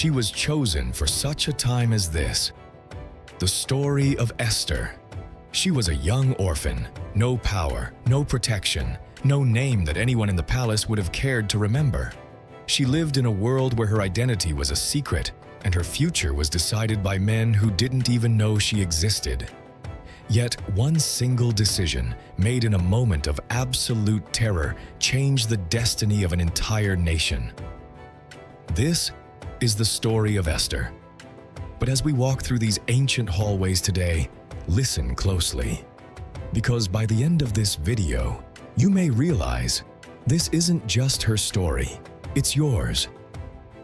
She was chosen for such a time as this. The story of Esther. She was a young orphan, no power, no protection, no name that anyone in the palace would have cared to remember. She lived in a world where her identity was a secret, and her future was decided by men who didn't even know she existed. Yet one single decision, made in a moment of absolute terror, changed the destiny of an entire nation. This is the story of Esther. But as we walk through these ancient hallways today, listen closely. Because by the end of this video, you may realize this isn't just her story, it's yours.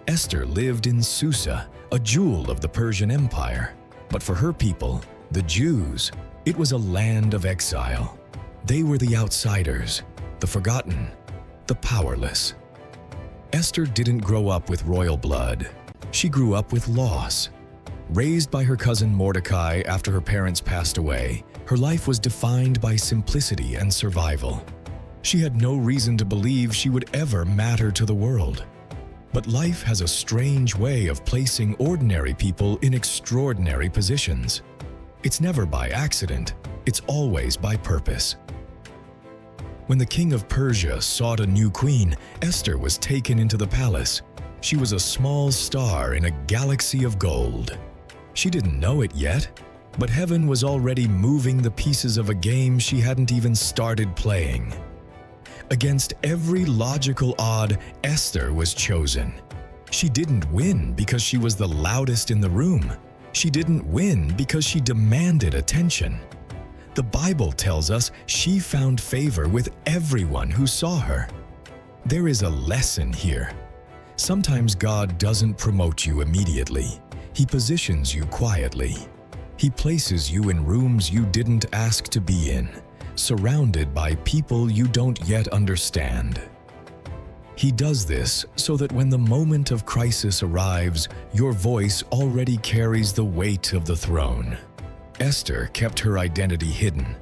Esther lived in Susa, a jewel of the Persian Empire. But for her people, the Jews, it was a land of exile. They were the outsiders, the forgotten, the powerless. Esther didn't grow up with royal blood. She grew up with loss. Raised by her cousin Mordecai after her parents passed away, her life was defined by simplicity and survival. She had no reason to believe she would ever matter to the world. But life has a strange way of placing ordinary people in extraordinary positions. It's never by accident, it's always by purpose. When the king of Persia sought a new queen, Esther was taken into the palace. She was a small star in a galaxy of gold. She didn't know it yet, but heaven was already moving the pieces of a game she hadn't even started playing. Against every logical odd, Esther was chosen. She didn't win because she was the loudest in the room. She didn't win because she demanded attention. The Bible tells us she found favor with everyone who saw her. There is a lesson here. Sometimes God doesn't promote you immediately. He positions you quietly. He places you in rooms you didn't ask to be in, surrounded by people you don't yet understand. He does this so that when the moment of crisis arrives, your voice already carries the weight of the throne. Esther kept her identity hidden.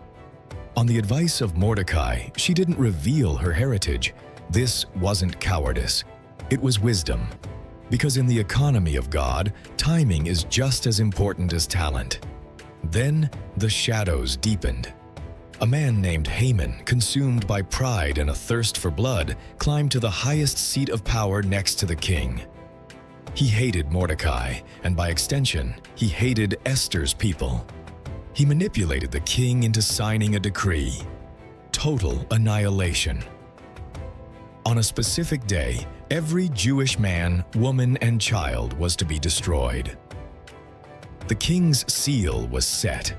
On the advice of Mordecai, she didn't reveal her heritage. This wasn't cowardice. It was wisdom. Because in the economy of God, timing is just as important as talent. Then the shadows deepened. A man named Haman, consumed by pride and a thirst for blood, climbed to the highest seat of power next to the king. He hated Mordecai, and by extension, he hated Esther's people. He manipulated the king into signing a decree: total annihilation. On a specific day, every Jewish man, woman, and child was to be destroyed. The king's seal was set.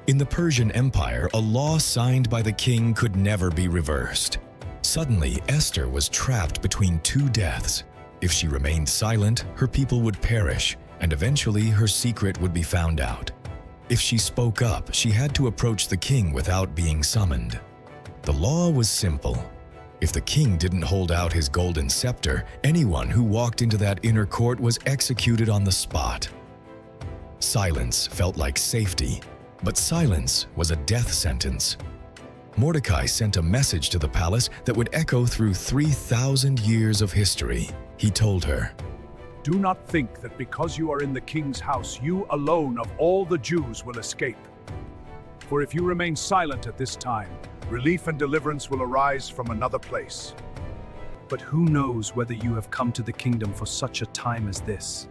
In the Persian Empire, a law signed by the king could never be reversed. Suddenly, Esther was trapped between two deaths. If she remained silent, her people would perish, and eventually her secret would be found out. If she spoke up, she had to approach the king without being summoned. The law was simple. If the king didn't hold out his golden scepter, anyone who walked into that inner court was executed on the spot. Silence felt like safety, but silence was a death sentence. Mordecai sent a message to the palace that would echo through 3,000 years of history. He told her, "Do not think that because you are in the king's house, you alone of all the Jews will escape. For if you remain silent at this time, relief and deliverance will arise from another place. But who knows whether you have come to the kingdom for such a time as this?"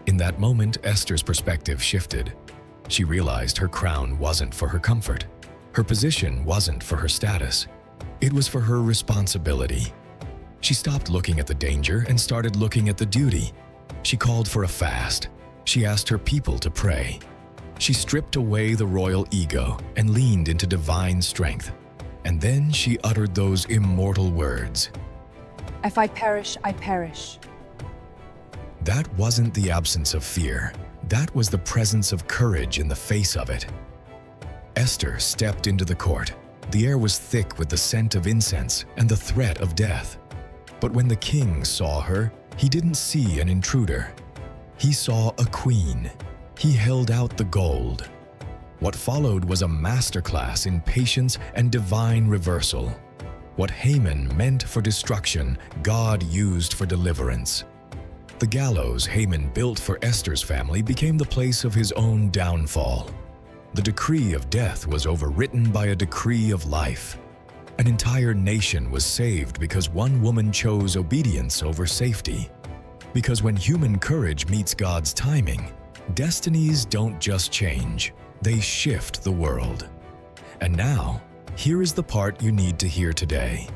In that moment, Esther's perspective shifted. She realized her crown wasn't for her comfort. Her position wasn't for her status. It was for her responsibility. She stopped looking at the danger and started looking at the duty. She called for a fast. She asked her people to pray. She stripped away the royal ego and leaned into divine strength. And then she uttered those immortal words. "If I perish, I perish." That wasn't the absence of fear. That was the presence of courage in the face of it. Esther stepped into the court. The air was thick with the scent of incense and the threat of death. But when the king saw her, he didn't see an intruder. He saw a queen. He held out the gold. What followed was a masterclass in patience and divine reversal. What Haman meant for destruction, God used for deliverance. The gallows Haman built for Esther's family became the place of his own downfall. The decree of death was overwritten by a decree of life. An entire nation was saved because one woman chose obedience over safety. Because when human courage meets God's timing, destinies don't just change, they shift the world. And now, here is the part you need to hear today.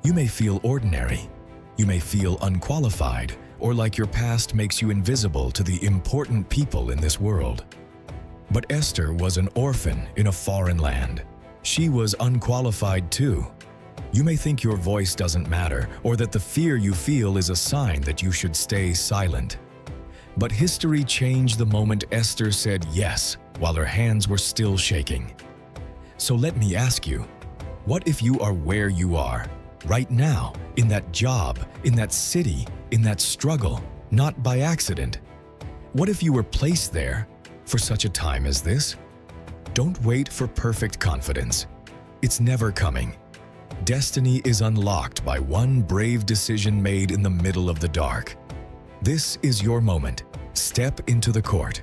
You may feel ordinary, you may feel unqualified, or like your past makes you invisible to the important people in this world. But Esther was an orphan in a foreign land. She was unqualified too. You may think your voice doesn't matter, or that the fear you feel is a sign that you should stay silent. But history changed the moment Esther said yes, while her hands were still shaking. So let me ask you, what if you are where you are, right now, in that job, in that city, in that struggle, not by accident? What if you were placed there for such a time as this? Don't wait for perfect confidence. It's never coming. Destiny is unlocked by one brave decision made in the middle of the dark. This is your moment. Step into the court.